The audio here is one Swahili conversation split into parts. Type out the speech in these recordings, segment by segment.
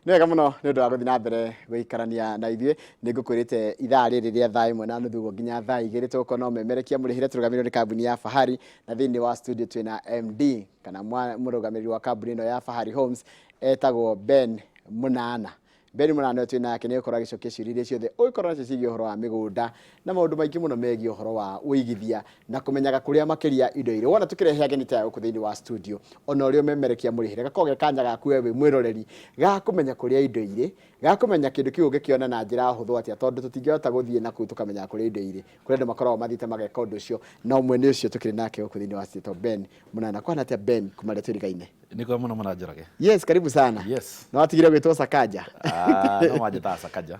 Nega muno nĩ ũndũ wa gũthiĩ na mbere gũikarania na ithuĩ nĩ ngũkwĩrĩte ithaa rĩrĩ rĩa thaa ĩmwe na nuthu nginya thaa igĩrĩ tũgũkorwo no memerekia mũrĩhĩre tũrũgamĩrĩirwo nĩ kambuni ya Fahari na thĩinĩ wa studio twĩna MD kana mũrũgamĩrĩri wa kambuni ĩno ya Fahari Homes etagwo Ben Munana. Ben Munana twĩ nake nĩ ũkorwo agĩcokia ciũria iria ciothe ũgĩkorwo nacio ciĩgiĩ ũhoro wa mĩgũnda na maũndũ maingĩ mũno megiĩ ũhoro wa ũigithia na kũmenyaga kũrĩa makĩria indo irĩ. Wona tũkĩrehe ageni ta gũkũ thĩinĩ wa studio ona ũrĩa ũmemerekia mũrĩhĩre gakorwo ge kanya gaku we mwĩroreri ga kũmenya kũrĩa indo irĩ, ga kũmenya kĩndũ kĩu ũngĩkĩona na njĩra hũthũ atĩa tondũ tũtingĩhota gũthiĩ na kũu tũkamenya kũrĩa indo irĩ. Kũrĩa andũ makoragwo mathiĩte mageka ũndũ ũcio na ũmwe nĩ ũcio tũkĩrĩ nake gũkũ thĩinĩ wa studio Ben Munana. Kwana atĩa Ben kumarĩa twĩrĩgaine? Niko muno Njoroge. Yes, karibu sana. Yes. Na watigire gwĩtwo Sakaja. No manjĩtaga Sakaja.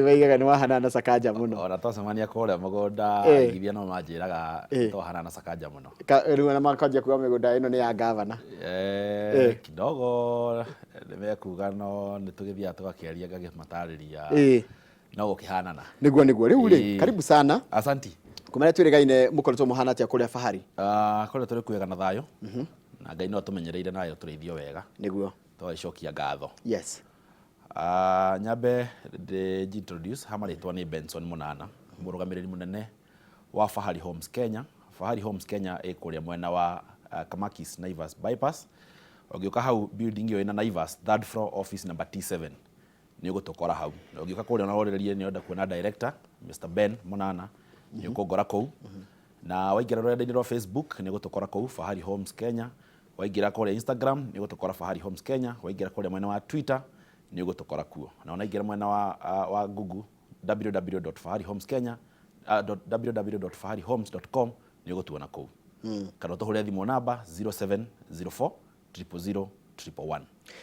Waigaga nĩ wahanana Sakaja mũno. Ona twacemania kũrĩa mũgũnda igithia no manjĩraga twahanana Sakaja mũno. Rĩu na makanjia kuga mĩgũnda ĩno nĩ ya gavana. Kidogo nĩmekuga no nĩtũgĩthiaga tũgakĩaria ngagĩmatarĩria no gũkĩhanana. Nĩguo rĩu rĩ karibu sana. Asanti. Kumarĩa twĩrĩgaine mũkoretwo mũhana atĩa kũrĩa Fahari? Kũrĩa tũrĩ kwega na thayũ. Na Ngai no tũmenyereire nayo tũrĩithio wega. Nĩguo. Twacokia ngatho. Yes. Nyambe introduce hamarĩtwa nĩ Benson Munana, mũrũgamĩrĩri mũnene wa Fahari Homes Kenya. Fahari Homes Kenya ĩkũrĩa mwena wa Kamakis Naivas bypass. Ũngĩũka hau building ĩyo ĩna Naivas third floor office number T7 nĩ ũgũtũkora hau. Ũngĩũka kũrĩa na ũrĩrĩrie nĩ ũenda kuona director Mr. Ben Munana nĩ ũkũngora kũu. Na waingĩra rũrenda-inĩ rwa Facebook nĩ ũgũtũkora kũu Fahari Homes Kenya. Waingĩra kũrĩa Instagram nĩ ũgũtũkora Fahari Homes Kenya. Waingĩra kũrĩa mwena wa Twitter nĩ ũgũtũkora kuo. Na unaingĩra mwena wa Google www.faharihomes.com nĩ ũgũtuona kũu. Kana ũtũhũrĩre thimũ namba 0704 000 111.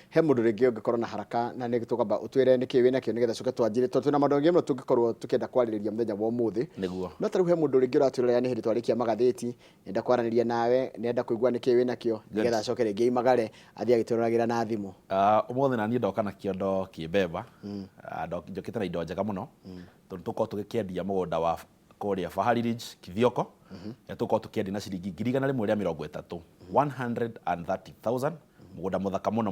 He mũndũ rĩngĩ ũngĩkorwo na haraka na nĩ tũkamba ũtwĩre nĩkĩ wĩna kĩo nĩgetha coke twanjĩre tondũ twĩna maũndũ mangĩ tũngĩkorwo tũkĩenda kwarĩrĩria mũthenya wa ũmũthĩ. Nĩguo. No tarĩu he mũndũ rĩngĩ ũratwĩra nĩ hĩndĩ twarĩkia magathĩti, nenda kwaranĩria nawe, nenda kũigua nĩkĩ wĩna kĩo nĩgetha acoke rĩngĩ imagare athiĩ agĩtũragĩra na thimũ. Ũmũthĩ na niĩ ndoka na kĩondo kĩmbemba. Njokĩte na indo njega mũno. Tondũ tũkorwo tũgĩkĩendia mũgũnda wa kũrĩa Fahari Ridge Kithioko. Tũkorwo tũkĩendia na ciringi 130. 130,000. Mũgũnda mũthaka mũno.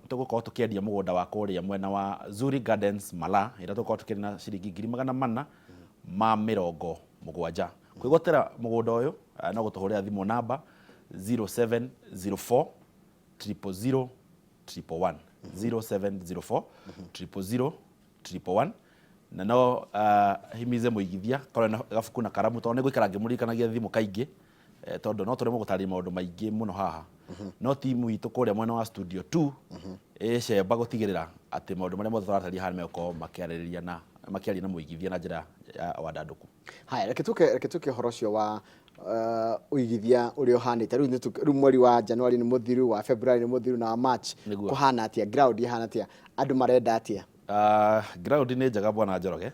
Tũgũkorwo tũkĩendia mũgũnda wa kũrĩa mwena wa Zuri Gardens Mala ĩrĩa tũkorwo tũkĩendia na ciringi 470,000. Kwĩgotera mũgũnda ũyũ no gũtũhũrĩra thimũ namba 0704 000 111. 0704 000 111. Na no himize mũigithia korwo na gabuku na karamu tondũ nĩ gũikara ngĩmũririkanagia thimũ kaingĩ. Tondũ no tũremwo gũtarĩria maũndũ maingĩ mũno haha. No timu itũ kũrĩa mwena wa studio 2 ĩcemba gũtigĩrĩra atĩ maũndũ marĩa mothe tũratarĩria haha megũkorwo makĩarĩrĩria na makĩaria na mũigithia na njĩra ya wandandũku. Haya, reke tũke ũhoro ũcio wa ũigithia ũrĩa ũhanĩte rĩu mweri wa January nĩ mũthiru, wa February nĩ mũthiru na wa March kũhana atĩa, ground ihana atĩa, andũ marenda atĩa? Ground nĩ njega bwana Njoroge.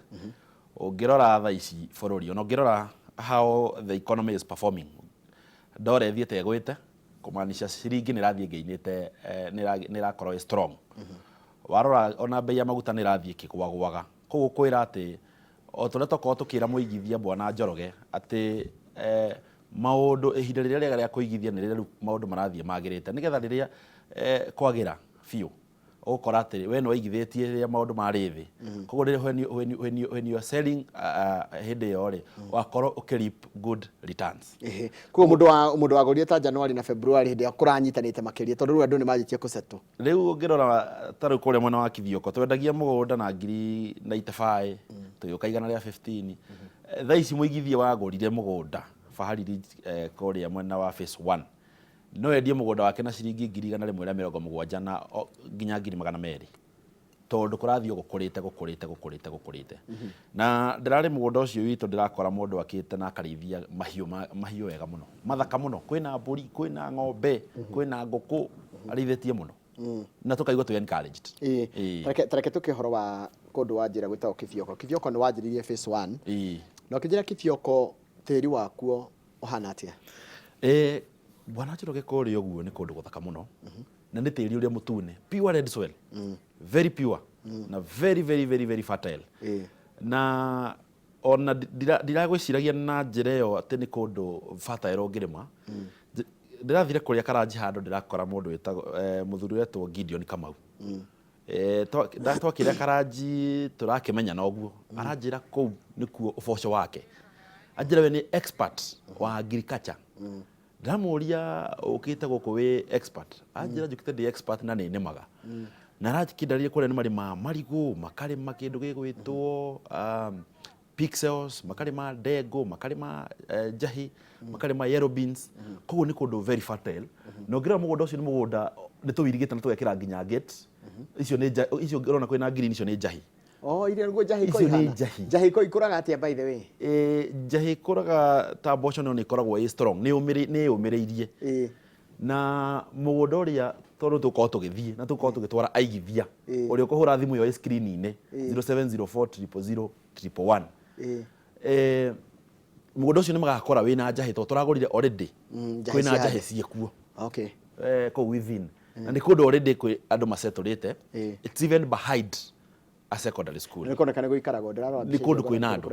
Ũngĩrora thaa ici bũrũri ona ũngĩrora how the economy is performing, ndora ĩthiĩte ĩgwĩte kũmaanisha ciringi nĩ rathiĩ ngĩinĩte nĩ irakorwo strong. Warora ona bei ya maguta nĩ rathiĩ kĩgwagwaga. Koguo kwĩra atĩ o tũrĩa tũkorwo tũkĩra mũigithia bwana Njoroge atĩ maũndũ ihinda rĩrĩa rĩega rĩa kũigithia nĩ rĩrĩa maũndũ marathiĩ magĩrĩte nĩgetha rĩrĩa kwagĩra biũ ũgũkora atĩ we nĩ waigithĩtie rĩrĩa maũndũ marĩ thĩ. Koguo when you are selling hĩndĩ ĩyo rĩ wakorwo ũkĩreap good returns. Koguo mũndũ wagũrire ta January na February hĩndĩ ya kũranyitanĩte makĩria tondũ rĩu andũ nĩ manjĩtie kũsetũ. Rĩu ũngĩrora tarĩu kũrĩa mwena wa Kithioko twendagia mũgũnda na 95 tũgĩũka igana rĩa 15. Thaa ici mũigithia wagũrire mũgũnda Fahari Ridge kũrĩa mwena wa phase 1 no endie mũgũnda wake na ciringi 170 na nginya 200,000 tondũ kũrathiĩ gũkũrĩte. Na ndĩrarĩ mũgũnda ũcio witũ ndĩrakora mũndũ akĩte na akarĩithia mahiũ wega mũno, mathaka mũno, kwĩna mbũri, kwĩna ng'ombe, kwĩna ngũkũ, arĩithĩtie mũno na tũkaigua tũ encouraged. Tareke tũke ũhoro wa kũndũ wa njĩra gwĩtagwo Kithioko. Kithioko nĩ wanjĩrĩirie phase 1 na ũkĩnjĩra Kithioko tĩri wakuo ũhana atĩa? Bwana Njoroge kũrĩa ũguo nĩ kũndũ gũthaka mũno na nĩ tĩri ũrĩa mũtune, pure red soil, very pure na very fertile. Na ona ndiragwĩciragia na njĩra ĩyo atĩ nĩ kũndũ fertile ũngĩrĩma. ndirathire kuria karaji hando ndirakora mundu wetagwo muthuri wetwo Gideon Kamau twakire karaji turakimenya noguo aranjira kuu nikuo uboco wake anjira we ni expert wa agriculture ndamuria ukite guku wi expert anjira njukite ndi expert na ni maga na arakindarie kuria ni marima marigu makarima kindu gigwitwo pixels makarima ndego makarima jahi makarima yellow beans koguo ni kundu very fertile no ngira mugunda ucio ni mugunda ni tuwirigite na tugekira nginya gate icio urona kwina green icio ni jahi ile nguo jahi koi hana jahi koi ikuraga atia by the way jahi ikuraga ta mboco no ni ikoragwo i strong ni umiriirie na mugunda uria tondu tukorwo tugithie na tukorwo tugitwara aigithia uria ukuhura thimu yo screen-ini 0704000111 mugunda ucio ni magakora wina jahi to turagurire already kwina jahi ciekuo okay ko within na ni kundu already kwi andu masetulite it's even behind a secondary school ni koneka ni guikarago ndirarora ni kundu kwina andu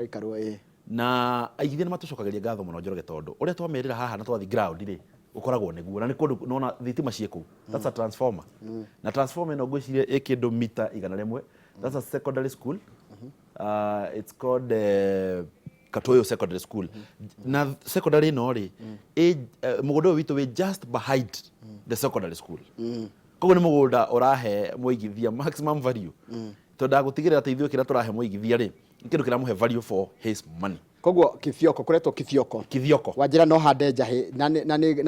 na aigithia ni matucokageria ngatho muno Njoroge tondu uria twamerira haha na twathi ground ri ukoragwo niguo na ni kundu nona thitima cieku that's a transformer na transformer ino ngwicirie ikindu mita 100 that's a secondary school it's called Katoyo Secondary School na secondary no ri mugunda witu we just behind the secondary school koguo ni mugunda urahe muigithia maximum value to ndagutigira ati ithuĩ kĩrĩa tũrahe muigithia ri kĩndũ kĩramuhe value for his money koguo kifioko kuretwo kifioko wanjira no hande jahi na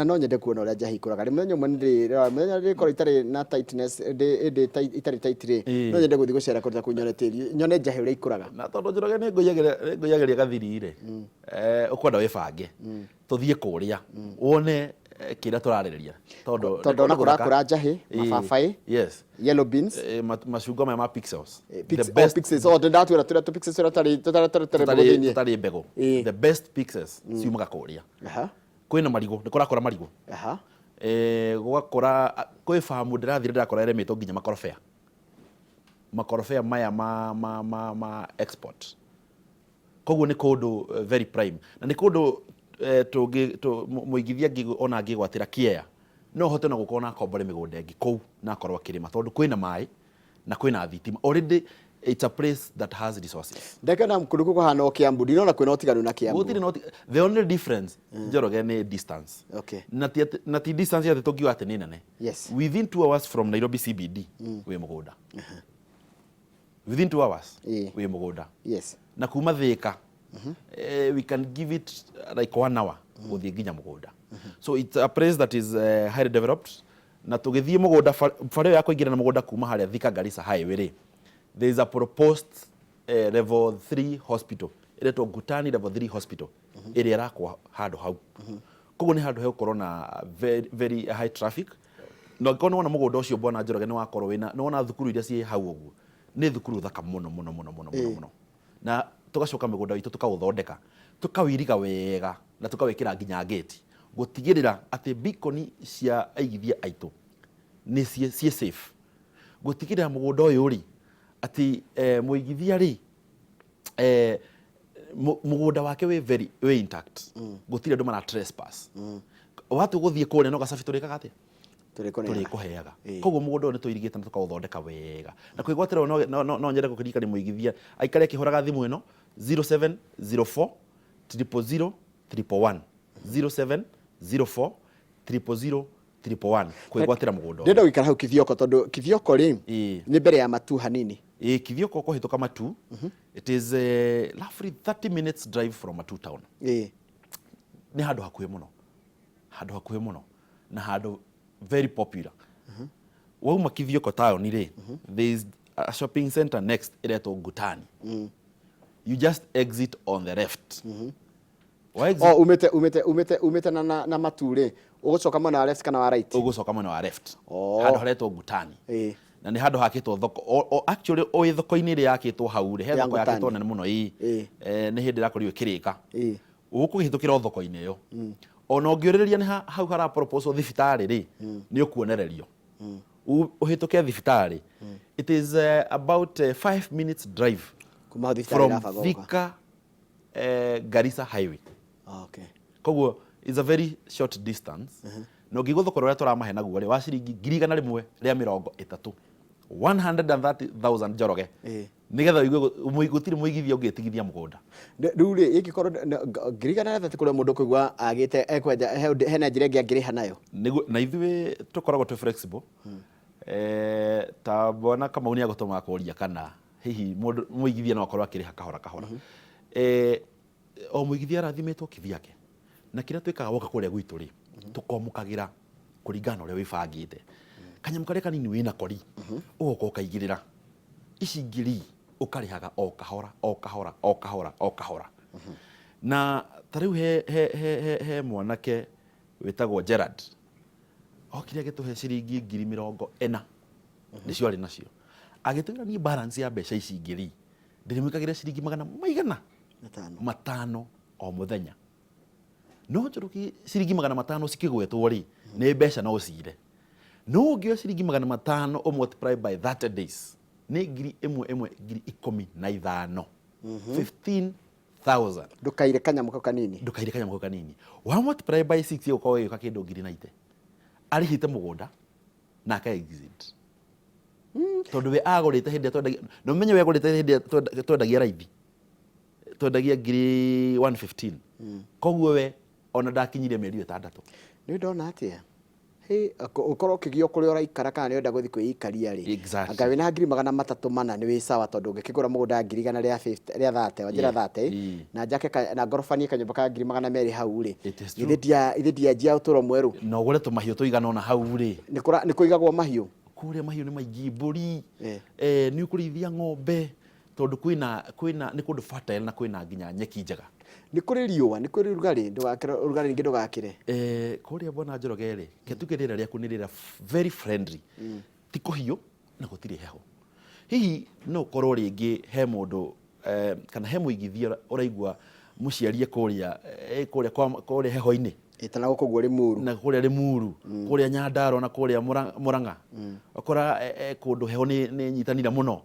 no nyende kuona uria jahi ikuraga rimwe nyumwe ndiri kora itari na tightness itari tight ri no nyende guthi gucera kuruta kunyone tiri nyone jahi uria ikuraga na tondu Njoroge ni ngoyageria gathiri ri ukwenda wibange tuthie kuria wone kĩrĩa turarĩrĩria tondu na kura jahi mababai yes yellow beans macungwa maya ma pixels pixels ndatwira tu pixels tutari mbegu the best pixels ciumaga kuria kwina marigu ni kurakora marigu gugakora kwi farm ndirathire ndirakora iremetwo nginya makorobea maya ma export koguo ni kundu very prime na ni kundu muigithia ona ngigwatira kiea no hote na gukona kombore migunda ingi kou na korwa kirima tondu kwina mai na kwina thitima already it's a place that has resources ndakana mkundu kuhana o Kiambu ndinona kwina otiganu na Kiambu the only difference Njoroge ni distance okay na ti distance ya Tokyo ate ni nene yes within 2 hours from Nairobi CBD we mugunda within 2 hours we mugunda yes na kuma Thika we can give it like 1 hour guthie nginya mugunda so it's a place that is highly developed na tugithie mugunda fare ya kuingira na mugunda kuma haria Thika Garissa highway ri there is a proposed level 3 hospital iretwo Ngutani level 3 hospital area rakwa handu hau koguo ni handu he ukorwo na very high traffic no ngono wona mugunda ucio bwana Njoroge ni wakorwo wina no wona thukuru iria cie hau uguo ni thukuru thaka muno na tugacoka migunda witu tukauthondeka tukawiriga wega na tukawekira nginya gate gutigirira ati beacon cia aigithia aitu ni cie safe gutigirira mugunda uyu ri ati muigithia ri mugunda wake we intact gutire ndu mana trespass watu guthie kone no gacabi turikaga ati turikuheaga koguo mugunda ni tuirigite na tukauthondeka wega na kwigwatira no nyende gukirika ni muigithia aikare kihoraga thimu ino 0704 00001 0704 kwigwatira mugunda ndenda gwikara hau Kithioko tondu Kithioko ri ni mbere ya matu hanini Kithioko kuhituka matu it is roughly 30 minutes drive from Matu town ni handu hakuhe muno na handu very popular wauma Kithioko town ri there is a shopping center next iretwo Ngutani you just exit on the left umete na mature ugucoka mwena wa left kana wa right ugucoka mwena wa left handu haretwo Ngutani na ni handu hakitwo thoko actually o thoko-ini ri yakitwo hau ri he thoko yakitwo nene muno ni hindi rakorirwo kirika ukugihitukira thoko-ini yo ona ungiuriria ni hau hara proposal thibitari ri ni ukuonererio uhituke thibitari it is about 5 minutes drive from Thika Garissa highway okay koguo is a very short distance no ngigũthũkũra ũrĩa tũramahe naguo rĩ wa ciringi 130 130,000 Njoroge nigetha uigue gũtirĩ mũigithia ũngĩtigithia mũgũnda rĩu rĩ ingĩkorwo 130 kũrĩa mũndũ kũigua agĩte ekwenja hena njĩra ĩngĩ angĩrĩha nayo na ithuĩ tũkoragwo twĩ flexible ta bona Kamau nĩ agũtũma kũria kana hihi mũigithia no akorwo akĩrĩha kahora kahora o mũigithia arathimĩtwo kĩthiake na kĩrĩa twĩkaga woka kũrĩa gwitũ rĩ tũkomũkagĩra kũringana ũrĩa wĩbangĩte kanyamũ karĩa kanini wĩna kori ũgoka ũkaigĩrĩra ici ngiri ũkarĩhaga o kahora o kahora o kahora o kahora na ta rĩu he mwanake wĩtagwo Gerard okire agĩtũhe ciringi 40,000 nĩcio arĩ nacio agĩtwĩra niĩ balance ya mbeca ici ngiri ndĩrĩmwĩkagĩra ciringi 500 o mũthenya no Njoroge ciringi 500 cikĩgwetwo rĩ nĩ mbeca no cire no ũngĩoya ciringi 500 o multiply by 30 days nĩ ngiri ĩmwe 15,000 15,000 ndũkaire kanyamũ kanini wa multiply by 6 ũkorwo ũgĩũka kĩndũ 90 arĩhĩte mũgũnda na aka exit tondũ we agũrĩte hĩndĩ twendagia no menye we agũrĩte hĩndĩ twendagia raithi twendagia ngiri 115 koguo we ona ndakinyire mĩeri 6 nĩ ndona atĩa ukorwo ũkĩgĩa kũrĩa ũraikara kana nĩ wenda gũthiĩ kwĩikaria rĩ anga wĩna ngiri 300 nĩ wĩ sawa tondũ ũngĩkĩgũra mũgũnda ngiri 100 rĩa 30 wanjĩra 30 na njake na ngorobani kanyũmba ka ngiri 200 hau rĩ ithe ndianjia ũtũro mwerũ na ũgũre tũmahiũ tũigana ona hau rĩ nĩ kũigagwo mahiũ kũrĩa mahiũ nĩ maingĩ mbũri nĩ ũkũrĩithia ng'ombe tondũ kwĩna nĩ kũndũ fertile na kwĩna nginya nyeki njega nĩ kũrĩ riũa nĩ kũrĩ ũrugarĩ ningĩ ndũgakĩre kũrĩa bona Njoroge rĩ ketuge rĩera rĩaku nĩ rĩera very friendly ti kũhiũ na gũtirĩ heho hihi no ũkorwo rĩngĩ he mũndũ kana he mũigithia ũraigua mũciarie kũrĩa heho-inĩ tana gũkũ guo Limuru na kũrĩa Limuru kũrĩa Nyandarua na kũrĩa Murang'a ũkora kũndũ heho nĩ nyitanire mũno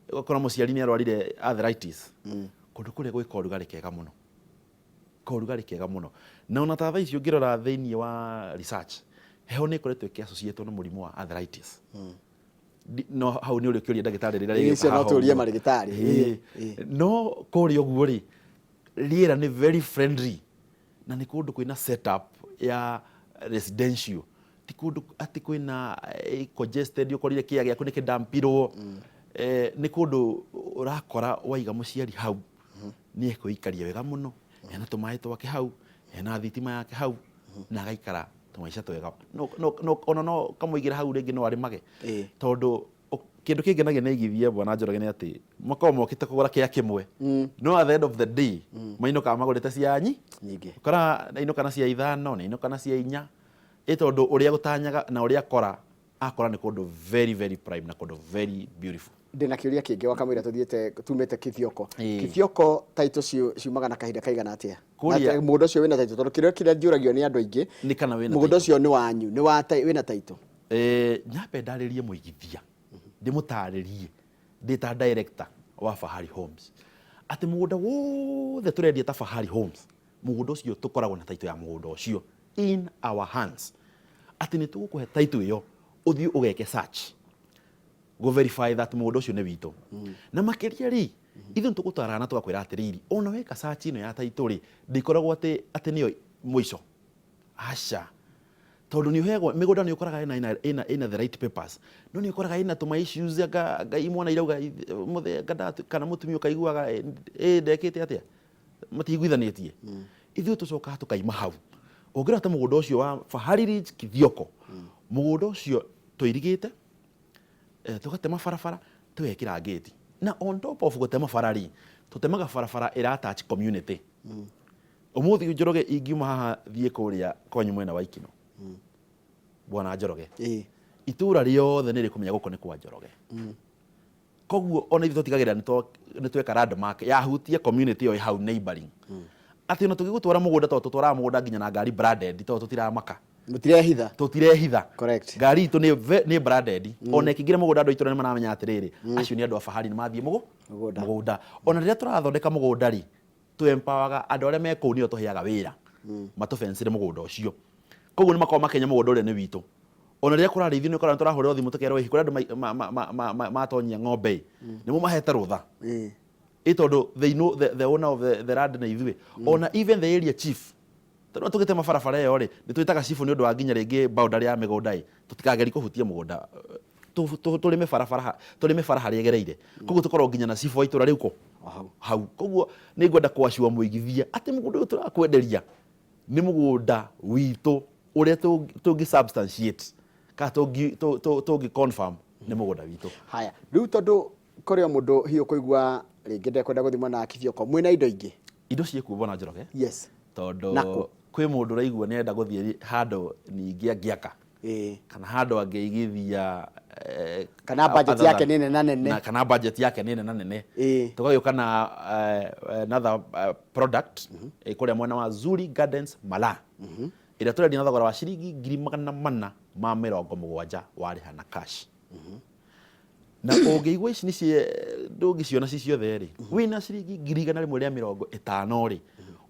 ũkora mũciari nĩ arwarire arthritis kũndũ kũrĩa gwĩ ũrugarĩ kega mũno na ona ta thaa ici ũngĩrora thĩinĩ wa research heho nĩ ĩkoretwo ĩkĩassociatwo na mũrimũ wa arthritis no hau nĩ ũrĩ ũkĩũria ndagĩtarĩ rĩrĩa rĩgĩũka no tũrie marĩgĩtarĩ no kũrĩa ũguo rĩ rĩera nĩ very friendly na nĩ kũndũ kwĩna setup ya residential ti kũndũ atĩ kwĩna congested ũkorire kĩaya gĩaku nĩ kĩdampirwo nĩ kũndũ ũrakora waiga mũciari hau nĩ ekũikaria wega mũno ena tũmaĩ twake hau ena thitima yake hau na agaikara tũmaica twega ona no kamũigĩra hau rĩngĩ no arĩmage tondũ kĩndũ kĩngenagia nĩ igithia bwana Njoroge nĩ atĩ makorwo mokĩte kũgũra kĩa kĩmwe no at the end of the day mainũkaga magũrĩte cia nyingĩ ũkora ainũka na cia 5 ainũka na cia 4 tondũ ũrĩa gũtanyaga na ũrĩa akora nĩ kũndũ very very prime na kũndũ very beautiful ndĩna kĩũria kĩngĩ wakamwĩra tumĩte Kithioko taito ciumaga na kahinda kaigana atĩa mũgũnda ũcio wĩna taito tondũ kĩrĩa njũragio nĩ andũ aingĩ mũgũnda ũcio nĩ wanyu wĩna taito nyambe ndarĩrie mũigithia ndĩmũtarĩrie ndĩ ta director wa Fahari Homes atĩ mũgũnda wothe tũrendia ta Fahari Homes mũgũnda ũcio tũkoragwo na taito ya mũgũnda ũcio in our hands atĩ nĩ tũgũkũhe taito ĩyo ũthiĩ ũgeke search go verify that mũgũnda ũcio nĩ witũ na makĩria rĩ ithuĩ tũgũtwarana na tũgakwĩra atĩrĩrĩ ona weka search ĩno ya taito rĩ ndĩkoragwo atĩ nĩyo mũico aca tondũ nĩ ũheagwo mĩgũnda nĩ ũkoraga ĩna the right papers no nĩ ũkoraga ĩna tũma issues ngai mwana irauga kana mũtumia ũkaiguaga ndekĩte atĩa matiguithanĩtie ithuĩ tũcokaga tũkaima hau ũngĩrora ta mũgũnda ũcio wa Fahari Ridge Kithioko mũgũnda ũcio tũirigĩte tũgatema barabara tũgekĩra gate na on top of gũtema barabara tũtemaga barabara ĩra attach community ũmũthĩ Njoroge ingiuma haha thiĩ kũrĩa kwanyu mwena wa Ikino bwana Njoroge itũra rĩothe nĩ rĩkũmenya gũkũ nĩ kwa Njoroge koguo ona ithuĩ tũtigagĩrĩra nĩ tweka landmark yahutia community ĩyo hau neighboring atĩ ona tũgĩgũtwara mũgũnda tondũ tũtwaraga mũgũnda nginya na ngari branded tondũ tũtiramaka tũtirehitha ngari itũ nĩ branded ona ĩkĩingĩra mũgũnda andũ itũra nĩ maramenya atĩrĩrĩ acio nĩ andũ a Fahari nĩ mathiĩ mũgũnda ona rĩrĩa tũrathondeka mũgũnda rĩ tũ empower andũ arĩa me kũu nĩo tũheaga wĩra matũfencire mũgũnda ũcio koguo nĩ makao makenya mũgũnda ũrĩa nĩ witũ ona rĩrĩa kũrarĩithio nĩ ũkoragwo tũrahũrĩrwo thimũ tũkerwo kũrĩa andũ matonyia ng'ombe nĩmo mahete rũtha tondũ they know the owner of the land na ithuĩ ona even the area chief tondũ tũgĩte mabarabara ĩyo rĩ nĩ twĩtaga chief nĩ ũndũ wa nginya rĩngĩ boundary ya mĩgũnda tũtikageri kũhutia mũgũnda tũrĩme bara harĩa ĩgereire koguo tũkorwo nginya na chief wa itũra rĩu hau koguo nĩ ngwenda kwacua mũigithia atĩ mũgũnda ũyũ tũrakwenderia nĩ mũgũnda witũ ũrĩa tũngĩ substantiate ka tũngĩ confirm nĩ mũgũnda witũ. Haya rĩu tondũ kũrĩ mũndũ hiũ kũigua rĩngĩ ndekwenda gũthiĩ mwena wa Kithioko mwĩna indo ingĩ indo ciĩkuo bona Njoroge yes tondũ kwĩ mũndũ ũraigua nĩ enda gũthiĩ handũ ningĩ angĩaka kana handũ angĩigithia kana budget yake nene na nene kana budget yake nene na nene tũgagĩũka na another product kũrĩa mwena wa Zuri Gardens Mala ĩrĩa tũrendia na thogora wa ciringi 470 warĩha na cash na ũngĩigua ici nĩ ndũngĩciona ci ciothe rĩ wĩna ciringi 150 rĩ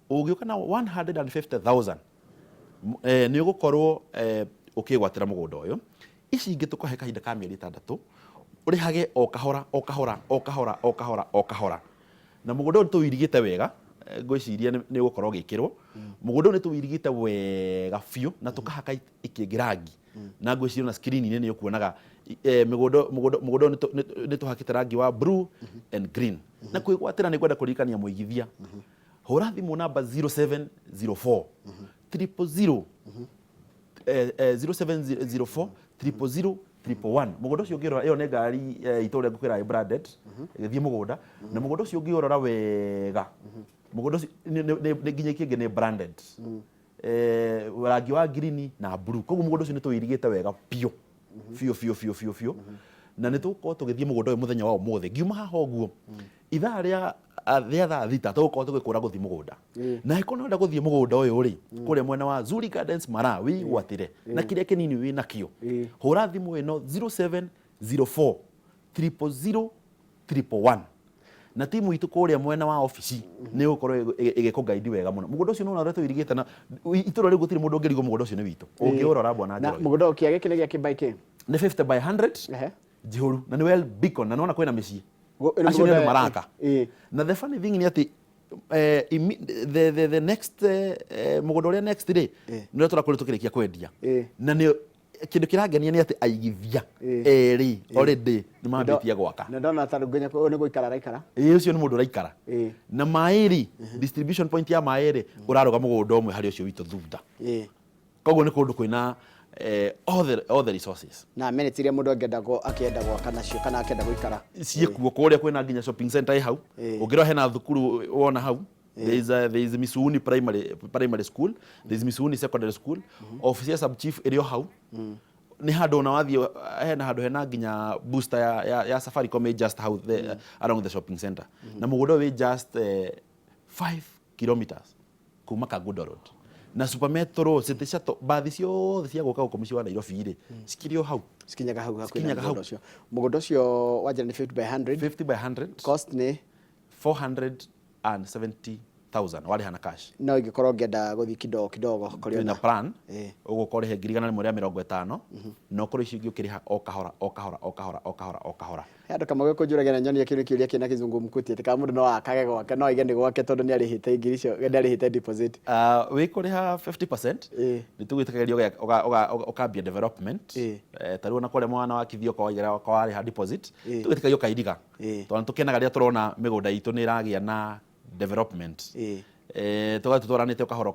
ũngĩũka na 150,000 nĩ ũgũkorwo ũkĩgwatĩra mũgũnda ũyũ ici ingĩ tũkahe kahinda ka mĩeri 6 ũrĩhage o kahora na mũgũnda ũyũ tũwirigĩte wega ngwĩciria nĩ ũgũkorwo gĩkĩrwo mũgũnda ũyũ nĩ tũwirigĩte wega biũ na tũkahaka ikĩngĩ rangi na ngwĩciria na screen-inĩ nĩ ũkuonaga mũgũnda nĩ tũhakĩte rangi wa blue and green na kwĩgwatĩra nĩ ngwenda kũririkania mũigithia hũra thimũ namba 0704 000 0704 000 111 mũgũnda ũcio ũngĩrora ĩyo nĩ ngari itũ ũrĩa ngũkwĩra branded ĩgĩthiĩ mũgũnda na mũgũnda ũcio ũngĩrora wega mũgũnda ũcio nginya ikĩngĩ nĩ branded rangi wa green na blue koguo mũgũnda ũcio nĩ tũwirigĩte wega biũ na nĩ tũgũkorwo tũgĩthiĩ mũgũnda ũyũ mũthenya wa ũmũthĩ ngiuma haha ũguo ithaa rĩa thaa thita tũgũkorwo tũgĩkũra gũthiĩ mũgũnda na hĩkorwo nĩũrenda gũthiĩ mũgũnda ũyũ rĩ kũrĩa mwena wa Zuri Gardens Mara wĩgwatĩre na kĩrĩa kĩnini wĩ nakĩo hũra thimũ ĩno 0704 000 111 na timu itũ kũrĩa mwena wa ofici nĩ gũkorwo ĩgĩkũgaidi wega mũno mũgũnda ũcio nĩ ũrĩa tũirigĩte na itũra rĩu gũtirĩ mũndũ ũngĩrigwo mũgũnda ũcio nĩ witũ ũngĩũrora bwana Njoroge na mũgũnda ũkĩa gĩkĩ nĩ gĩa kĩbaiki nĩ 50 by 100 njihũru na nĩ well beacon na nĩwona kwĩna mĩciĩ acio nĩ andũ maraka na the funny thing nĩ atĩ the next mũgũnda ũrĩa next day nĩ tũrakorwo tũkĩrĩkia kwendia na nĩ kĩndũ kĩrangenia nĩ atĩ aigithia erĩ already nĩ mambĩtie gwaka na ndona ta rũngenya nĩ gũikara raikara ũcio nĩ mũndũ ũraikara na maĩri distribution point ya maĩri ũraroga mũgũnda ũmwe harĩ ũcio witũ thutha koguo nĩ kũndũ kwĩna all the resources na amenity iria mũndũ akĩenda gwaka nacio kana akĩenda gũikara ciĩkuo kũrĩa kwĩna nginya shopping center hau ũngĩrora hena thukuru wona hau there is Misuni primary school there is Misuni secondary school officer sub chief ĩrĩ o hau nĩ handũ na wathiĩ hena handũ hena nginya booster ya Safaricom just hau along the shopping center na mũgũnda wĩ just 5 kilometers kuma Kagundo road na supermetro city shuttle bathi ciothe cia gũka gũkũ mũciĩ wa Nairobi rĩ cikĩrĩ o hau cikinyaga hau mũgũnda ũcio wanjĩra nĩ 50 by 100 cost nĩ 470,000 warĩha na cash no ingĩkorwo ngĩenda gũthiĩ kidogo kũrĩ na plan ũgũkorwo rĩhe 150 no kũrĩ icio ingĩ ũkĩrĩha o kahora andũ kamwe gũkũnjũragia na nyonia kĩũria kĩna kĩzungu mkuti atĩ kana mũndũ no akage gwake no aige nĩ gwake tondũ nĩ arĩhĩte ngiri icio nĩ arĩhĩte deposit wĩkũrĩha 50% nĩ tũgwĩtĩkagĩria ũkambia development ta rĩu ona kũrĩa mwana wa Kithioko warĩha deposit tũgwĩtĩkagĩria ũkairiga tondũ tũkenaga rĩrĩa tũrona mĩgũnda itũ nĩ ĩragĩa na development tũgatũtwaranĩte kahora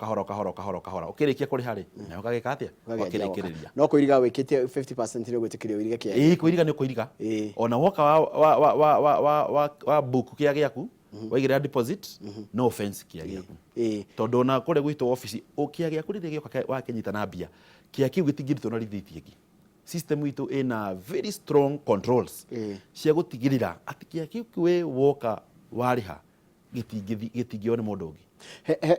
ũkĩrĩkia kũrĩha rĩ nayo gagĩka atĩa ũkĩrĩkĩrĩria no kũiriga wĩkĩtie 50% nĩ ũgwĩtĩkĩria ũirige kĩaya kũiriga nĩ ũkũiriga ona woka wa book kĩa gĩaku waigĩrĩra deposit no offense kĩa gĩaku tondũ ona kũrĩa gwitũ office kĩa gĩaku rĩrĩa gĩoka wakĩnyita na mbia kĩa kĩu gĩtingĩrutwo na rĩthiti ĩngĩ system itũ ĩna very strong controls cia gũtigĩrĩra atĩ kĩa kĩu wĩ woka warĩha gĩtingĩo nĩ mũndũ ũngĩ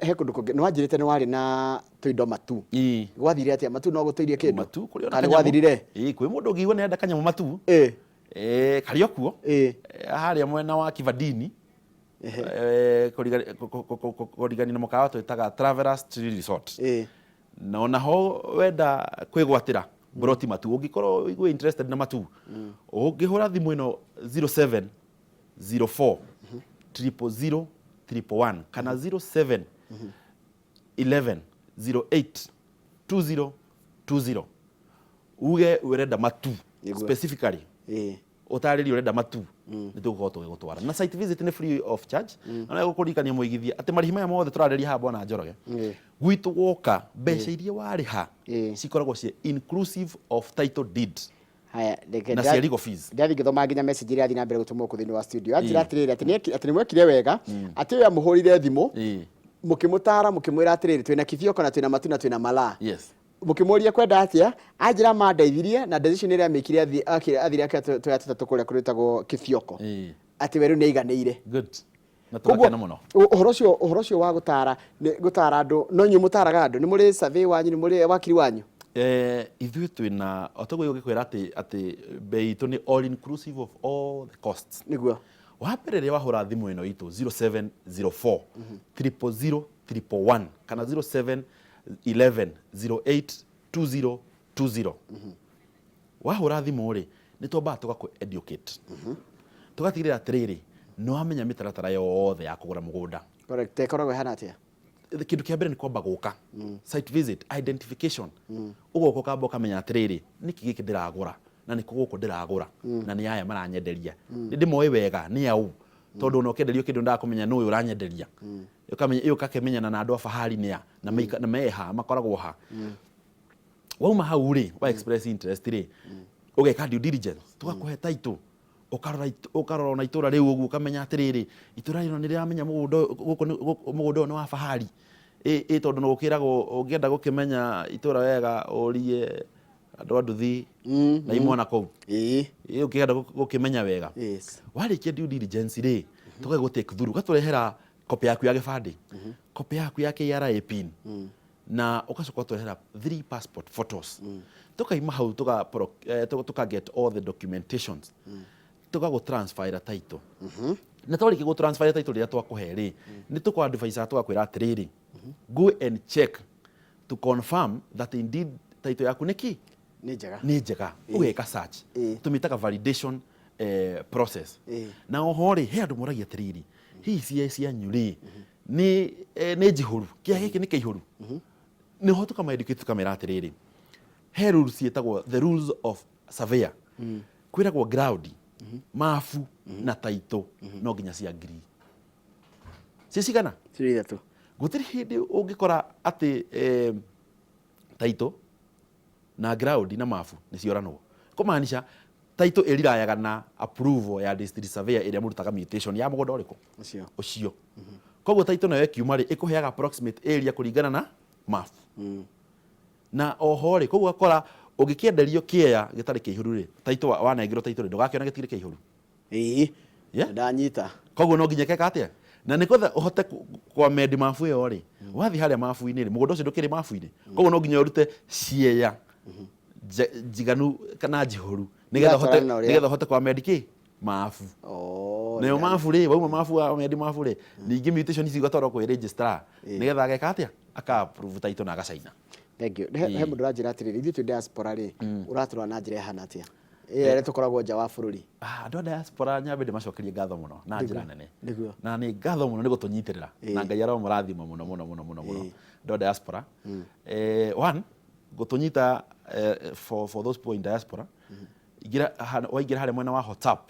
he kũndũ kũngĩ nĩ wanjĩrĩte nĩ warĩ na tũindo matu gwathire atĩa matu no gũteithia kĩndũ matu kũrĩ ona gwathirire kwĩ mũndũ ũngĩigua nĩ enda kanyamũ matu karĩ okuo harĩa mwena wa Kivandini kũrigania na mũkawa twĩtaga Travelers Tree Resort na ona ho wenda kwigwatira broti matu ungikorwo igwe interested na matu ungihura thimu ino 0704 000 111 kana 07 11 08 2020 uge urenda matu specifically utarĩrie urenda matu nĩ tũgũkorwo tũgĩgũtwara na site visit nĩ free of charge na gũkũririkania mũigithia atĩ marĩhi maya mothe tũrarĩria haha Bwana Njoroge gwitũ woka mbeca iria warĩha cikoragwo cie inclusive of title deed haya na cia legal fees ndathi ngĩthoma nginya message iria athi na mbere gũtũmwo thĩinĩ wa studio anjĩra atĩrĩrĩ atĩ nĩ mwekire wega atĩ we amũhũrire thimũ mũkĩmũtara mũkĩmwĩra atĩrĩrĩ twĩna kĩbioko na twĩna matu na twĩna malaa mũkĩmũria kwenda atia anjĩra mandeithirie na decision ĩrĩa amĩkire athire tũya tũtatũ kũrĩa kũrĩtagwo kĩbioko atĩ we rĩu nĩ aiganĩire good na tũgakena mũno ũhoro ũcio wa gũtara andũ no inyuĩ mũtaraga andũ nĩ mũrĩ survey wanyu nĩ mũrĩ wakiri wanyu ithuĩ twĩna otaguo ũgĩkwĩra atĩ bei itũ nĩ all inclusive of all the costs nĩguo wa mbere rĩrĩa wahũra thimũ ĩno itũ 0704 000 111 kana 07 11 08 2020 wahũra thimũ rĩ nĩ twambaga tũgakũ educate tũgatigĩrĩra atĩrĩrĩ nĩ wamenya mĩtaratara yothe ya kũgũra mũgũnda correct tekoragwo hana atia kĩndũ kĩa mbere nĩ kwamba gũka site visit identification ũgoka ũkamba ũkamenya atĩrĩrĩ nĩkĩ gĩkĩ ndĩragũra na nĩ gũkũ ndĩragũra na nĩ aya maranyenderia nĩ ndĩmoĩ wega nĩ au tondũ no kenderio kĩndũ ndakũmenya nũ ũyũ ũranyenderia ũkamenya ũkakemenyana na andũ a Fahari nĩa na meha makoragwo ha wauma hau rĩ wa express interest rĩ ũgeka due diligence tũgakũhe title ũkarora na itũra rĩu ũguo ũkamenya atĩrĩrĩ itũra rĩno nĩ rĩramenya mũgũnda nĩ wa Fahari tondũ no ũkĩragwo ũngĩenda gũkĩmenya itũra wega ũrie andũ a nduthi na imwana kũu ũkĩenda gũkĩmenya wega warĩkia due diligence rĩ tũgagũtake through ũgatũrehera copy yaku ya gĩbandĩ copy yaku ya KRA pin na ũgacoka ũtũrehera 3 passport photos tũkaima hau tũka get all the documentations tũgagũ transfer title na twarĩkia gũ transfer title rĩrĩa twakũhe rĩ nĩ tũkũ advise tũgakwĩra atĩrĩrĩ go and check to confirm that indeed title yaku nĩ njega ũgeka search tũmĩtaga validation process na oho rĩ he andũ moragia atĩrĩrĩ hihi cianyu rĩ nĩ njihũru kĩa gĩkĩ nĩ kĩihũru nĩho tũkamaeducate tũkamera atĩrĩrĩ he rules ciĩtagwo the rules of surveyor kwĩragwo ground mafu na title no nginya cia agree cigana ithatũ gũtirĩ hĩndĩ ũngĩkora atĩ title na ground na mafu nĩ cioranwo kũmaanisha title ĩrirayaga na approval ya district surveyor ĩrĩa mũrutaga mutation ya mũgũnda ũrĩkũ ũcio koguo title nayo ĩkiuma rĩ ĩkũheaga approximate area kũringana na mafu na oho rĩ koguo akora ũngĩkĩenderio kĩea gĩtarĩ kĩihũru rĩ title wanengerwo title rĩ ndũgakĩona gĩtirĩ kĩihũru ndanyita koguo no nginya keka atĩa na nĩ kwetha ũhote kwa mendi mafu ĩyo rĩ wathiĩ harĩa mafu-inĩ rĩ mũgũnda ũcio ndũkĩrĩ mafu-inĩ koguo no nginya ũrute ciea njiganu kana njihũru nĩgetha ũhote kwa mendi kĩ mafu nayo mafu rĩ wauma mafu wa mendi mafu rĩ ningĩ mutation ici igatwarwo kwĩ registrar nĩgetha ageka atĩa aka approve title na agacaina thank you he mũndũ ũranjĩra atĩrĩrĩ ithuĩ twĩ diaspora rĩ ũratũrora na njĩra ĩhana atĩa ĩrĩa tũkoragwo nja wa bũrũri andũ a diaspora nyambe ndĩmacokerie ngatho mũno na njĩra nene na nĩ ngatho mũno nĩ gũtũnyitĩrĩra na Ngai aromũrathima mũno andũ a diaspora one gũtũnyita for those people in diaspora waingĩra harĩa mwena wa WhatsApp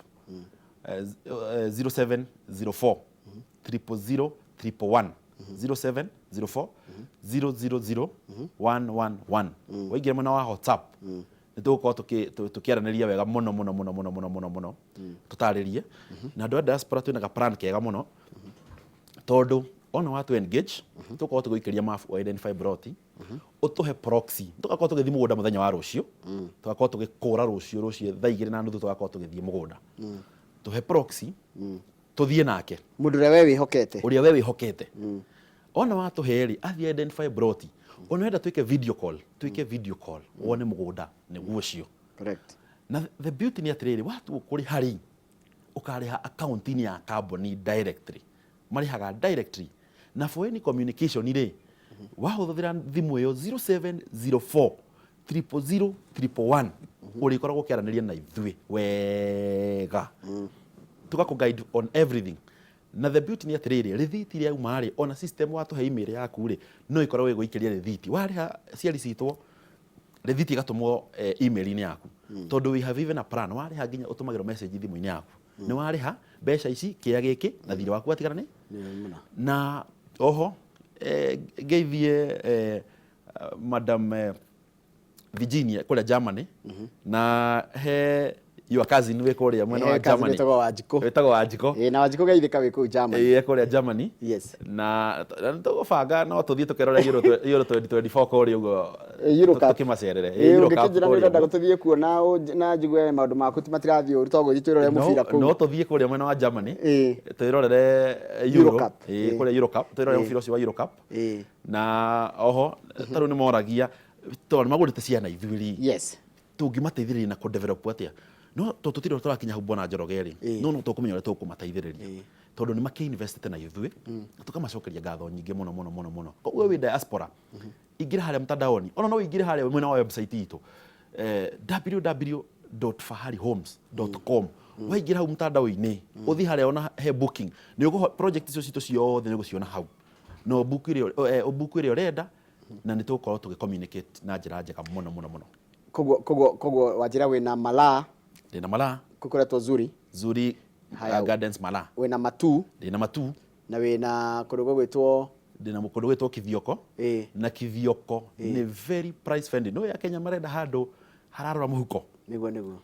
0704 000 111 0704 000 111 waingĩra mwena wa WhatsApp nĩ tũgũkorwo tũkĩaranĩria wega mũno tũtarĩrie na andũ a diaspora twĩna plan kega mũno tondũ ona watu engage tũkorwo tũgũikĩria mafu identify broti ũtũhe proxy tũgakorwo tũgĩthiĩ mũgũnda mũthenya wa rũciũ tũgakorwo tũgĩkũra rũciũ thaa 2:30 tũgakorwo tũgĩthiĩ mũgũnda tũhe proxy tũthiĩ nake mũndũ ũrĩa we wĩhokete ona watũhe rĩ athiĩ identify broti ona wenda twĩke video call wone mũgũnda nĩguo ũcio correct na the beauty nĩ atĩrĩrĩ watu kũrĩ harĩ ũkarĩha account-inĩ ya company directly marĩhaga directly na for any communication rĩ wahũthĩra thimũ ĩyo 0704 000 111 ũrĩkoragwo ũkĩaranĩria na ithuĩ wega tũgakũ-guide on everything. Na the beauty nĩ atĩrĩrĩ, rĩthiti ĩrĩa yauma-rĩ, ona system watũhe email yaku-rĩ, no ĩkoragwo ĩgũikĩria rĩthiti. Warĩha ciaricitwo, rĩthiti ĩgatũmwo email-inĩ yaku. Tondũ we have even a plan, warĩha nginya ũtũmagĩrwo message thimũ-inĩ yaku. Nĩ warĩha mbeca ici, kĩrĩa gĩkĩ, na thirĩ waku watigana nĩ? Na oho, ngeithie Madam Virginia kũrĩa Germany, na he your cousin wĩ kũrĩa mwena wa Germany. Wĩtagwo Wanjikũ. Wĩtagwo Wanjikũ. Na Wanjikũ geithĩka wĩ kũu Germany. Kũrĩa Germany. Yes. Na tũgũbanga no tũthiĩ tũkerora Euro 2024 kũrĩa ũguo. Euro Cup. Tũkĩmacerere. Euro Cup. Ũngĩkĩnjĩra nĩ ũrenda gũtũthiĩ kuo na njigue maũndũ maku matirathiĩ ũru tondũ gũthiĩ twĩrorere mũbira kũu. No tũthiĩ kũrĩa mwena wa Germany. Twĩrorere Euro Cup. Kũrĩa Euro Cup. Twĩrorere mũbira ũcio wa Euro Cup. Na oho tarĩu nĩ moragia tondũ magũrĩte ciana ithuĩ. Yes. Tũngĩmateithĩrĩria na kũ-develop atĩa. No tũtirĩ tũrakinya hau Bwana Njoroge-rĩ, no tũkũmenya ũrĩa tũkũmateithĩrĩria tondũ nĩ makĩ-investĩte na ithuĩ na tũkamacokeria ngatho nyingĩ mũno. Koguo wĩ diaspora ingĩra harĩa mtandaoni, ona no ingĩre harĩa mwena wa website itũ www.faharihomes.com. Waingĩra hau mtandao-inĩ ũthiĩ harĩa ona he booking, nĩ ũgũ project icio citũ ciothe nĩ ũgũciona hau, no book ĩrĩa ũrenda na nĩ tũgũkorwo tũgĩ-communicate na njĩra njega mũno. Koguo Wanjira wĩna Malaa. Ndĩna Malaa. Kũkoretwo Zuri Gardens Malaa. Wĩna Matu. Ndĩna Matu. Na wĩna kũndũ gwĩtwo. Ndĩna kũndũ gwĩtwo Kithioko. Na Kithioko nĩ very price friendly. No ya Kenya marenda handũ hararora mũhuko. Nĩguo.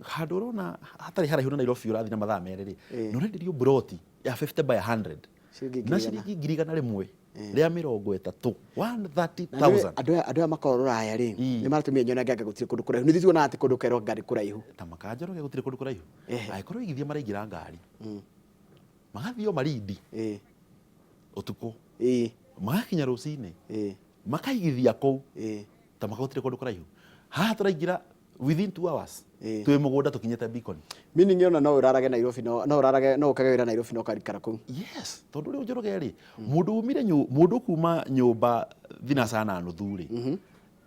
Handũ ũrona hatarĩ haraihu na Nairobi ũrathiĩ na mathaa merĩ-rĩ, no ũrenderio broti ya 50 by 100 na ciringi 1,100 rĩa 30 130,000. Andũ aya makorwo rũraya-rĩ nĩ maratũmia nyona nganga gũtirĩ kũndũ kũraihu. Nĩ tuona atĩ kũndũ kerwo ngari kũraihu ta Makanjoroge gũtirĩ kũndũ kũraihu. Angĩkorwo Ũigithia maraingĩra ngari magathiĩ o Malindi ũtukũ, magakinya rũcinĩ makaigithia kũu ta gũtirĩ kũndũ kũraihu. Haha tũraingĩra within 2 hours twĩ mũgũnda tũkinyĩte Beacon. Meaning ona no ũrarage Nairobi, no ũkage wĩra Nairobi no ũkarikara kũu. Yes, tondũ rĩu Njoroge-rĩ, mũndũ kuma nyũmba thinacara na nuthu-rĩ,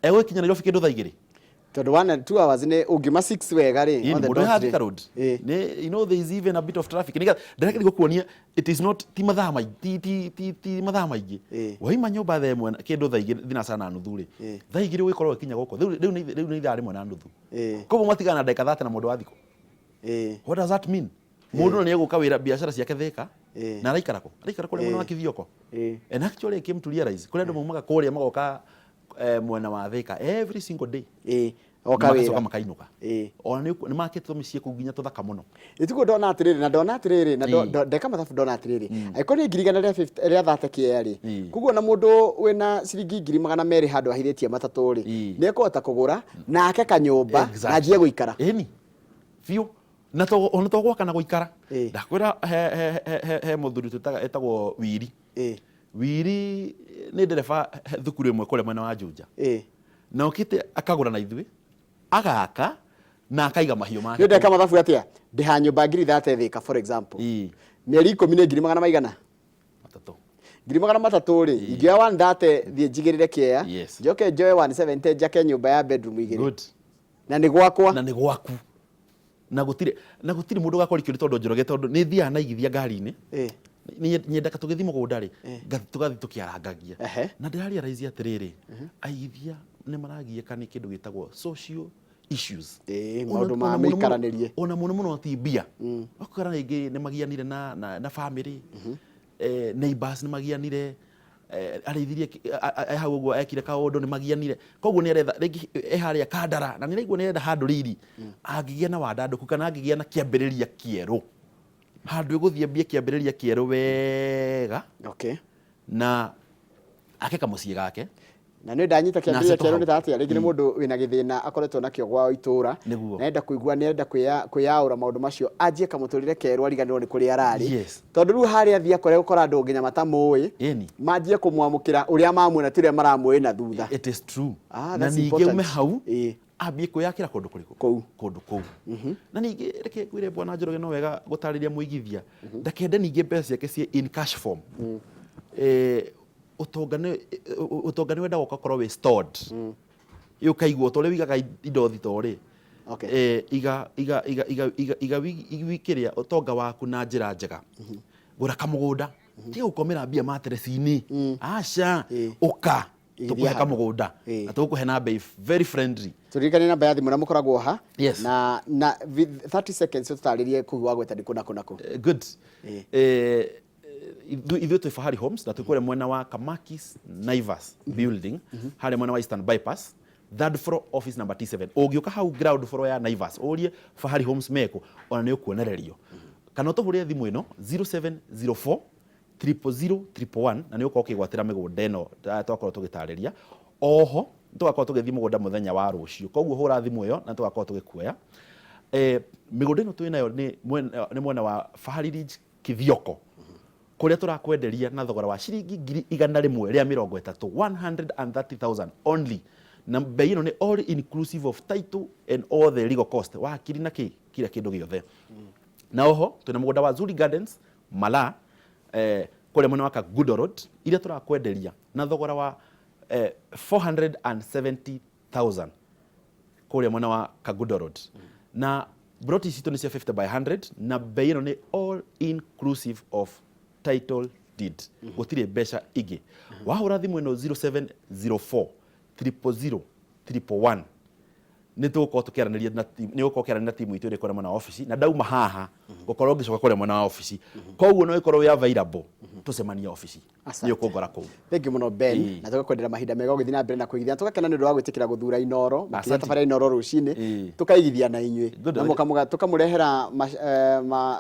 egũkinya Nairobi kĩndũ thaa 2 tondũ 2 hours nĩ ũngĩma 6 wega-rĩ on the dot road. You know there is even a bit of traffic. Ndireke gũkuonia it is not ti mathaa maingĩ. Waima nyũmba thaa 1 kĩndũ thaa 2 thinacara na nuthu-rĩ, thaa 2 ũgĩkorwo ũkinya gũkũ. Rĩu nĩ ithaa 1 na nuthu. Koguo matigana na ndagĩka 30 na mũndũ wa thikũ. What does that mean? Mũndũ nĩ egũka wĩra biacara ciake Thika na araikara kũrĩa mwena wa Kithioko. And actually I came to realize kũrĩa andũ maumaga kũrĩa magoka mwena wa Thika every single day. Magacoka makainũka. Ona nĩ makĩte mĩciĩ kũu nginya tũthaka mũno. Ĩtiguo ndona atĩrĩrĩ na ndeka mathabu ndona atĩrĩrĩ. Angĩkorwo nĩ 100 rĩa 30 kĩa-rĩ, koguo na mũndũ wĩna ciringi 200 handũ ahithĩtie matatũ-rĩ, nĩ ekũhota kũgũra na ake kanyũmba na anjie gũikara. Ĩni biũ na ona to gwaka na gũikara. Ndakwĩra he mũthuri etagwo Wiri nĩ ndereba thukuru ĩmwe kũrĩa mwena wa Juja. Na okĩte akagũra na ithuĩ agaka na akaiga mahiũ make. Nĩ ndeka mathabu atĩa? Ndĩha nyũmba 30 Thika for example. Mĩeri 10 nĩ 200 maigana? 300,000-rĩ, ingĩoya 130 thiĩ njigĩrĩre kĩea, njoke njoe 170 njake nyũmba ya bedroom 2. Na nĩ gwakwa. Na nĩ gwaku. Na gũtirĩ mũndũ gakori kĩũri tondũ Njoroge tondũ nĩ thiaga na igithia ngari-inĩ. Nyendaga tũgĩthiĩ mũgũnda-rĩ, tũgathiĩ tũkĩarangagia. Na ndĩrarealize atĩrĩrĩ, aigithia nĩ maragiĩka nĩ kĩndũ gĩtagwo social issues. Maũndũ ma mĩikaranĩrie. Ona mũno ti mbia. Ũkora rĩngĩ nĩ magianire na family, neighbors nĩ magianire, arĩithirie hau ũguo ekire kaũndũ nĩ magianire. Koguo nĩ aretha rĩngĩ eharĩa Kandara na nĩraigua nĩ arenda handũ riri angĩgĩa na wandandũku kana angĩgĩa na kĩambĩrĩria kĩerũ. Handũ egũthiĩ ambie kĩambĩrĩria kĩerũ wega. Na ake kamũciĩ gake. Na nĩ ndanyita kĩambĩrĩria kĩerũ nĩ tatĩa rĩngĩ nĩ mũndũ wĩna gĩthĩna akoretwo nakĩo gwao itũra. Nenda kũigua nĩ enda kwĩyaũra maũndũ macio anjie kamũtũrĩre kerũ ariganĩrwo nĩ kũrĩa ararĩ. Tondũ rĩu harĩa athiĩ akore gũkora andũ nginya matamũĩ. Manjie kũmwamũkĩra ũrĩa mamuona ti ũrĩa maramũĩ na thutha. It is true. Na ningĩ ume hau ambie kwĩyakĩra kũndũ kũrĩkũ? Kũndũ kũu. Na ningĩ reke ngwĩre Bwana Njoroge no wega gũtarĩria mũigithia. Ndakende ningĩ mbeca ciake ciĩ in cash form. utonga nĩ wenda gũkorwo wĩ stored ũkaigwo tondũ rĩu igaga indo thito rĩ iga wikĩrĩa ũtonga waku na njĩra njega gũra kamũgũnda tiga gũkomera mbia matereci-inĩ aca ũka tũkũhe kamũgũnda na tũkũhe na bei very friendly. Turirikane namba ya thimũ na mũkoragwo ha na 30 seconds tũtarĩrie kũu wa gweta ndĩkũ nakũ. Good. Ithuĩ twĩ Fahari Homes na twĩkũrĩa mwena wa Kamakis Naivas building harĩa mwena wa Eastern Bypass, third floor, office number T7. Ũngĩũka hau ground floor ya Naivas ũrie Fahari Homes meko ona nĩ ũkuonererio kana ũtũhũrĩre thimũ ĩno 0704 000 111 na nĩ ũkorwo ũkĩgwatĩra mĩgũnda ĩno twakorwo tũgĩtarĩria. Oho tũgakorwo tũgĩthiĩ mũgũnda mũthenya wa rũciũ, koguo hũra thimũ ĩyo na tũgakorwo tũgĩkuoya. Mĩgũnda ĩno twĩ nayo nĩ mwena wa Fahari Ridge Kithioko kũrĩa tũrakwenderia na thogora wa ciringi 100 rĩa 30, 130,000 only. Na bei ĩno nĩ all inclusive of title and all the legal cost, wakiri na kila kĩndũ gĩothe. Na oho twĩna mũgũnda wa Zuri Gardens Mala kũrĩa mwena wa Kagudo Road iria tũrakwenderia na thogora wa 470,000 kũrĩa mwena wa Kagudo Road. Na broti citũ nĩ cia 50 by 100 na bei ĩno nĩ all inclusive of title deed. Gũtirĩ mbeca ingĩ. Wahũra thimũ ĩno 0704 000 111 nĩ tũgũkorwo tũkĩaranĩria na timu itũ ĩrĩa ĩkoragwo mwena wa ofici na ndauma haha gũkorwo ngĩcoka kũrĩa mwena wa ofici, koguo no ĩkorwo wĩ available tũcemanie ofici nĩ ũkũngora kũu. Thengi mũno Ben na tũgakwendera mahinda mega gũthiĩ na mbere na kũigithia. Tũgakena nĩ ũndũ wa gwĩtĩkĩra gũthura Inoro makĩria tabarĩra Inoro rũcinĩ tũkaigithia na inyuĩ na tũkamũrehera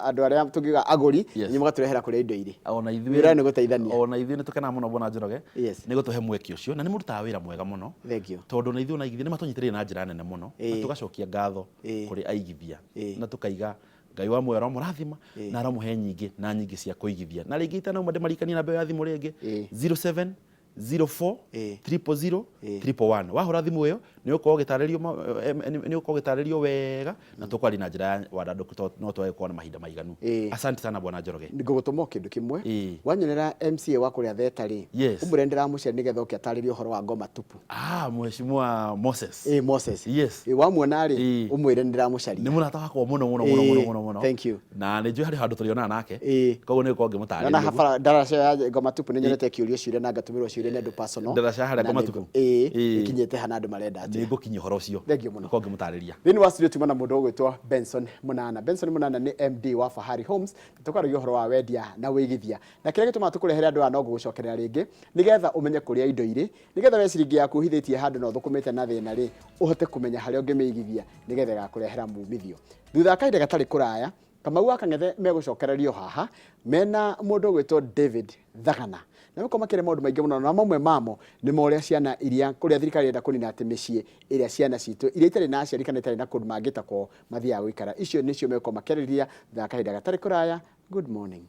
andũ arĩa tũngiuga agũri inyuĩ mũgatũrehera kũrĩa indo irĩ. Ona ithuĩ nĩ gũteithania, ona ithuĩ nĩ tũkenaga mũno Bwana Njoroge nĩ gũtũhe mweke ũcio na nĩ mũrutaga wĩra mwega mũno tondũ na ithuĩ na igithia nĩ matũnyitĩrĩire na njĩra nene mũno na tũgacokia ngatho kũrĩ aigithia na tũkaiga Ngai wa muoyo aramũrathima na aramũhe nyingĩ na nyingĩ cia kũigithia. Na rĩngĩ itanauma ndĩmarikania namba ya thimũ rĩngĩ 0704 000 111. Wahũra thimũ ĩyo nĩ ũkorwo gĩtarĩrio wega na tũkwaria na njĩra ya wandandũku no twagĩkorwo na mahinda maiganu. Asante sana Bwana Njoroge. Ngũgũtũma kĩndũ kimwe wanyonera MCA wa kũrĩa Thetari ũmũrendera mũcere nĩgetha ũke atarĩrie ũhoro wa ngoma tupu. Mheshimiwa Moses. Moses. Wamuona rĩ ũmwĩre ndĩramũcaria. Nĩ mũrata wakwa mũno. Thank you. Na nĩ njũĩ harĩ handũ tũrĩonaga nake koguo nĩ ũkorwo ngĩmũtarĩria. Na haba daraca ya ngoma tupu nĩ nyonete kĩũria ciũria na ngatũmĩrwo ciũria nĩ andũ personal. Daraca harĩa ngoma tupu ikinyĩte hana andũ marenda atĩ. Nĩ ngũkinyia ũhoro ũcio. Thengi mũno. Ũkorwo ngĩmũtarĩria. Thĩinĩ wa studio tuma na mũndũ ũgwĩtwo Benson Munana. Benson Munana nĩ MD wa Fahari Homes. Tũkwaragia ũhoro wa wendia na ũigithia. Na kĩrĩa gĩtũmaga tũkũrehere andũ aya no ngũgũcokerera rĩngĩ nĩgetha ũmenye kũrĩa indo irĩ, nĩgetha we ciringi yaku ũhithĩtie handũ na ũthũkũmĩte na thĩna rĩ ũhote kũmenya harĩa ũngĩmĩigithia nĩgetha ĩgakũrehera umithio. Thutha wa kahinda gatarĩ kũraya Kamau wa Kang'ethe megũcokererio haha mena mũndũ ũgwĩtwo David Thagana. Na gũkorwo makĩrĩa maũndũ maingĩ mũno na mamwe mamo nĩ ũrĩa ciana iria kũrĩa thirikari ĩrenda kũnina atĩ mĩciĩ ĩrĩa ciana citũ iria itarĩ na aciari kana itarĩ na kũndũ mangĩtakwo mathiaga gũikara. Icio nĩcio megũkorwo makĩarĩrĩria thutha wa kahinda gatarĩ kũraya. Good morning.